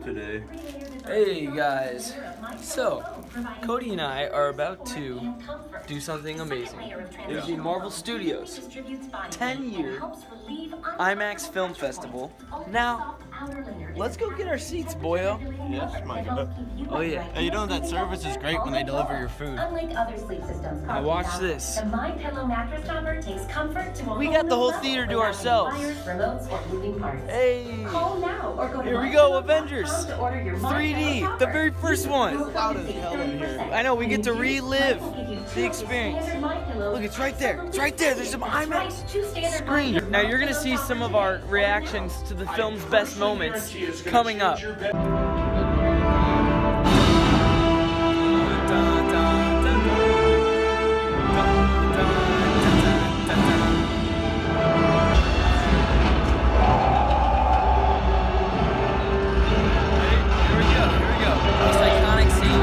today. Hey guys, so Cody and I are about to do something amazing. It is the Marvel Studios 10-year IMAX Film Festival. Now, let's go get our seats, boyo. Yes, my God. Oh yeah. Hey, you know that service is great when they deliver your food. Unlike other sleep systems, Now watch this. the My Pillow mattress topper takes comfort to a We whole got the new whole level theater to without ourselves. wires, remotes, or moving parts. Hey, Call now or go to here we go, mypillow.com Avengers to order your My 3D, Pillow the topper. very first one. Loud as hell in here. I know, we get to And you relive might give you the two experience. standard My Pillows Look, it's right there. plus It's right there. There's some That's IMAX right, two standard My screen. Pillow Now you're gonna Pillow see topper some of today. our reactions to the film's best moments coming up. Most iconic scene.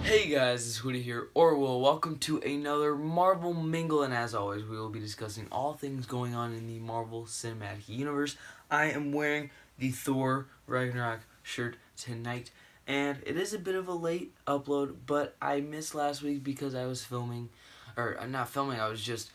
Hey guys, it's Hootie here, or welcome to another Marvel Mingle, and as always, we will be discussing all things going on in the Marvel Cinematic Universe. I am wearing the Thor Ragnarok shirt tonight, and it is a bit of a late upload, but I missed last week because I was filming, or not filming, I was just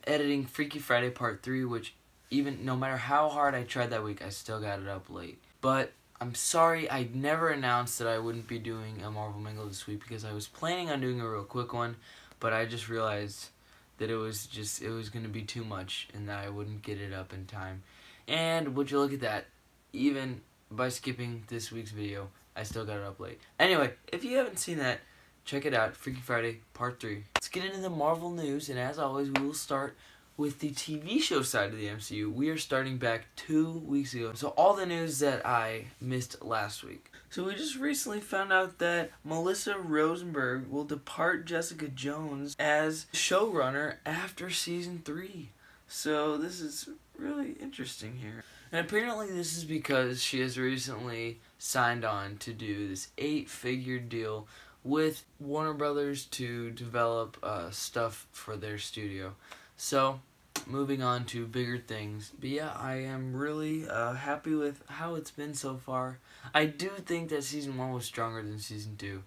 editing Freaky Friday Part 3, which even no matter how hard I tried that week, I still got it up late. But I'm sorry I never announced that I wouldn't be doing a Marvel Mingle this week because I was planning on doing a real quick one, but I just realized that it was going to be too much and that I wouldn't get it up in time. And would you look at that, even by skipping this week's video, I still got it up late. Anyway, if you haven't seen that, check it out, Freaky Friday Part 3. Let's get into the Marvel news, and as always, we will start with the TV show side of the MCU. We are starting back 2 weeks ago. So all the news that I missed last week. So we just recently found out that Melissa Rosenberg will depart Jessica Jones as showrunner after season 3. So this is really interesting here. And apparently this is because she has recently signed on to do this 8-figure deal with Warner Brothers to develop stuff for their studio. So, moving on to bigger things. But yeah, I am really happy with how it's been so far. I do think that season 1 was stronger than season 2.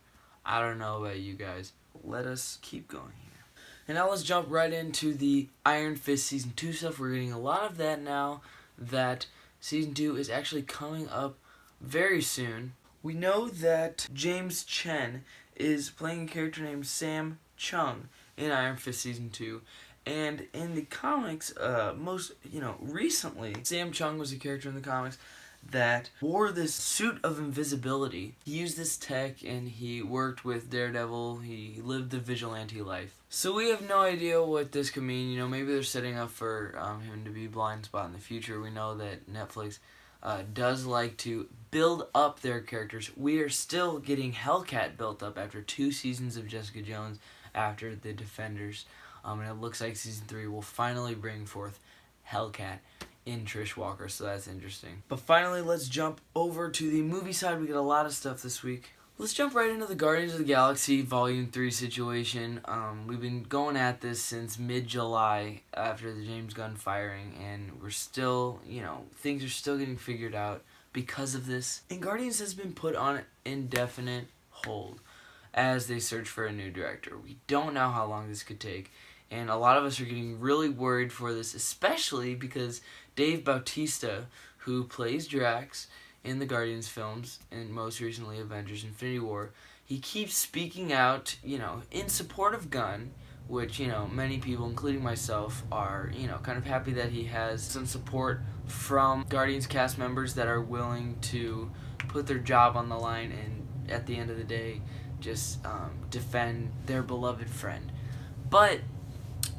I don't know about you guys. Let us keep going here. And now let's jump right into the Iron Fist season 2 stuff. We're getting a lot of that now that season 2 is actually coming up very soon. We know that James Chen is playing a character named Sam Chung in Iron Fist season 2. And in the comics, recently, Sam Chung was a character in the comics that wore this suit of invisibility. He used this tech and he worked with Daredevil. He lived the vigilante life. So we have no idea what this could mean. Maybe they're setting up for him to be Blind Spot in the future. We know that Netflix does like to build up their characters. We are still getting Hellcat built up after 2 seasons of Jessica Jones after The Defenders. And it looks like season 3 will finally bring forth Hellcat in Trish Walker, so that's interesting. But finally, let's jump over to the movie side. We got a lot of stuff this week. Let's jump right into the Guardians of the Galaxy Volume 3 situation. We've been going at this since mid-July after the James Gunn firing, and we're still, things are still getting figured out because of this. And Guardians has been put on indefinite hold as they search for a new director. We don't know how long this could take, and a lot of us are getting really worried for this, especially because Dave Bautista, who plays Drax in the Guardians films and most recently Avengers Infinity War, he keeps speaking out, in support of Gunn, which, many people, including myself, are, kind of happy that he has some support from Guardians cast members that are willing to put their job on the line and, at the end of the day, just defend their beloved friend. But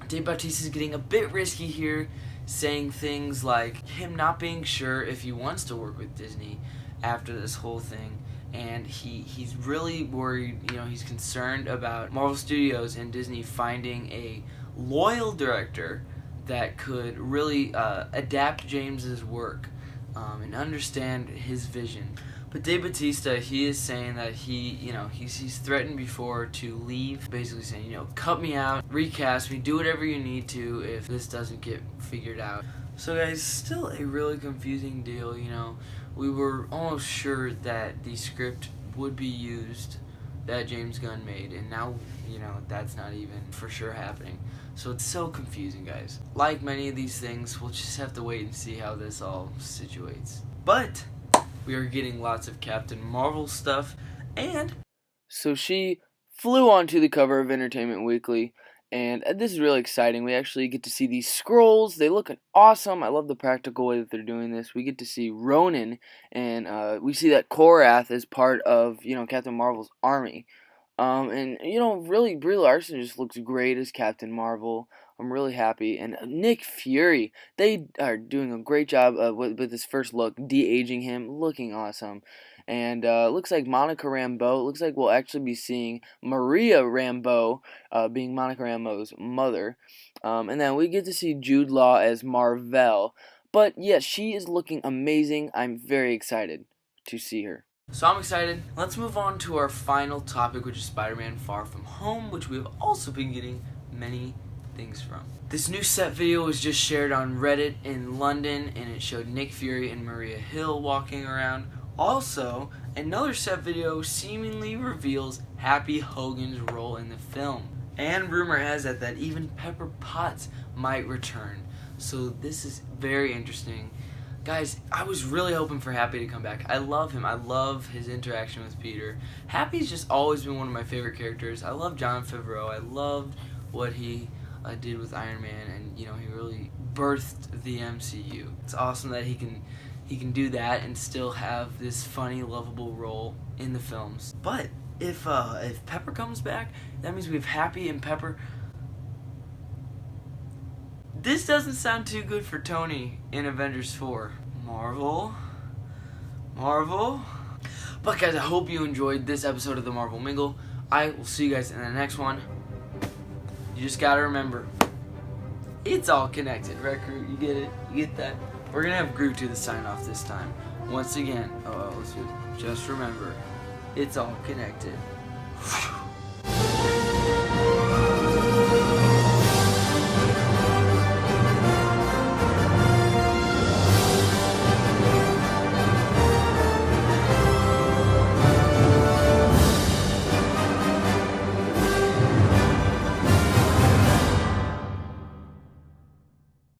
Dave Bautista is getting a bit risky here, saying things like him not being sure if he wants to work with Disney after this whole thing. And he's really worried, he's concerned about Marvel Studios and Disney finding a loyal director that could really adapt James's work and understand his vision. But Dave Bautista, he is saying that he's threatened before to leave, basically saying, cut me out, recast me, do whatever you need to if this doesn't get figured out. So guys, still a really confusing deal, We were almost sure that the script would be used that James Gunn made, and now, that's not even for sure happening. So it's so confusing, guys. Like many of these things, we'll just have to wait and see how this all situates. But we are getting lots of Captain Marvel stuff, and so she flew onto the cover of Entertainment Weekly. And this is really exciting. We actually get to see these Skrulls. They look awesome. I love the practical way that they're doing this. We get to see Ronan, and we see that Korath is part of, Captain Marvel's army. And, really, Brie Larson just looks great as Captain Marvel. I'm really happy. And Nick Fury, they are doing a great job with this first look, de-aging him, looking awesome. And looks like Monica Rambeau. Looks like we'll actually be seeing Maria Rambeau being Monica Rambeau's mother. And then we get to see Jude Law as Mar-Vell. But yes, she is looking amazing. I'm very excited to see her. So I'm excited. Let's move on to our final topic, which is Spider-Man Far From Home, which we have also been getting many things from. This new set video was just shared on Reddit in London, and it showed Nick Fury and Maria Hill walking around. Also, another set video seemingly reveals Happy Hogan's role in the film. And rumor has it that even Pepper Potts might return. So this is very interesting. Guys, I was really hoping for Happy to come back. I love him. I love his interaction with Peter. Happy's just always been one of my favorite characters. I love Jon Favreau. I loved what he did with Iron Man, and he really birthed the MCU. It's awesome that he can do that and still have this funny, lovable role in the films. But if Pepper comes back, that means we have Happy and Pepper. This doesn't sound too good for Tony in Avengers 4. Marvel. But guys, I hope you enjoyed this episode of the Marvel Mingle. I will see you guys in the next one. You just gotta remember, it's all connected, right, Groot? You get it? You get that? We're gonna have Groot do the sign off this time. Once again, let's do it. Just remember, it's all connected.